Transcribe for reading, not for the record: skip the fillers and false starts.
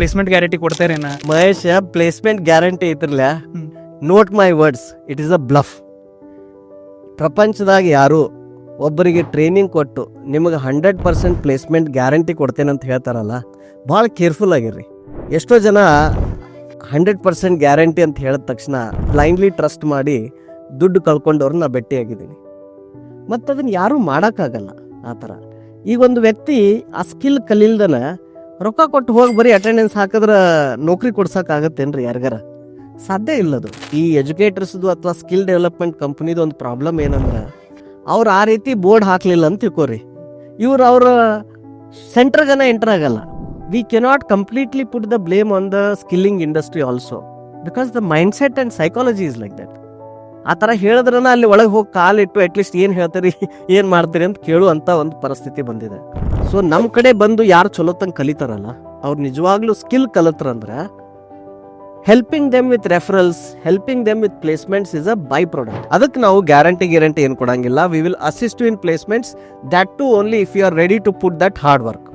Placement guarantee ಕೊಡ್ತಾರೇನ? Mahesh, placement guarantee ಐತ್ರಲ್ಲ, note my words, it is a bluff. ಪ್ರಪಂಚದಾಗ ಯಾರು ಒಬ್ಬರಿಗೆ ಟ್ರೈನಿಂಗ್ ಕೊಟ್ಟು ನಿಮಗೆ 100% ಪ್ಲೇಸ್ಮೆಂಟ್ ಗ್ಯಾರಂಟಿ ಕೊಡ್ತೇನೆ ಅಂತ ಹೇಳ್ತಾರಲ್ಲ, ಭಾಳ ಕೇರ್ಫುಲ್ ಆಗಿರ್ರಿ. ಎಷ್ಟೋ ಜನ 100% ಗ್ಯಾರಂಟಿ ಅಂತ ಹೇಳಿದ ತಕ್ಷಣ ಬ್ಲೈಂಡ್ಲಿ ಟ್ರಸ್ಟ್ ಮಾಡಿ ದುಡ್ಡು ಕಳ್ಕೊಂಡವ್ರು ನಾ ಭೇಟಿಯಾಗಿದ್ದೀನಿ. ಮತ್ತು ಅದನ್ನು ಯಾರೂ ಮಾಡೋಕ್ಕಾಗಲ್ಲ ಆ ಥರ. ಈಗ ಒಂದು ವ್ಯಕ್ತಿ ಆ ಸ್ಕಿಲ್ ಕಲಿಲ್ದನ ರೊಕ್ಕ ಕೊಟ್ಟು ಹೋಗಿ ಬರೀ ಅಟೆಂಡೆನ್ಸ್ ಹಾಕಿದ್ರೆ ನೌಕರಿ ಕೊಡ್ಸೋಕ್ಕಾಗತ್ತೇನ್ರಿ ಯಾರಿಗಾರ? ಸಾಧ್ಯ ಇಲ್ಲದು. ಈ ಎಜುಕೇಟರ್ಸ್ದು ಅಥವಾ ಸ್ಕಿಲ್ ಡೆವಲಪ್ಮೆಂಟ್ ಕಂಪ್ನಿದು ಒಂದು ಪ್ರಾಬ್ಲಮ್ ಏನಂದ್ರೆ, ಅವ್ರು ಆ ರೀತಿ ಬೋರ್ಡ್ ಹಾಕಲಿಲ್ಲ ಅಂತ ತಿಳ್ಕೊರಿ, ಇವ್ರು ಅವ್ರ ಸೆಂಟ್ರ್ಗನ ಎಂಟರ್ ಆಗಲ್ಲ. We cannot completely put the blame on the skilling industry also, because the mind set and psychology is like that. ಆ ಥರ ಹೇಳಿದ್ರನ ಅಲ್ಲಿ ಒಳಗೆ ಹೋಗಿ ಕಾಲಿಟ್ಟು ಅಟ್ಲೀಸ್ಟ್ ಏನು ಹೇಳ್ತೀರಿ, ಏನು ಮಾಡ್ತೀರಿ ಅಂತ ಕೇಳುವಂಥ ಒಂದು ಪರಿಸ್ಥಿತಿ ಬಂದಿದೆ. ಸೊ ನಮ್ಮ ಕಡೆ ಬಂದು ಯಾರು ಚಲೋತಂಗೆ ಕಲಿತಾರಲ್ಲ, ಅವ್ರು ನಿಜವಾಗ್ಲೂ ಸ್ಕಿಲ್ ಕಲಿತ್ರಂದ್ರೆ helping them with referrals, helping them with placements is a by product. ಅದಕ್ಕೆ ನಾವು ಗ್ಯಾರಂಟಿ ಏನು ಕೊಡಂಗಿಲ್ಲ. We will assist you in placements, that too only if you are ready to put that hard work.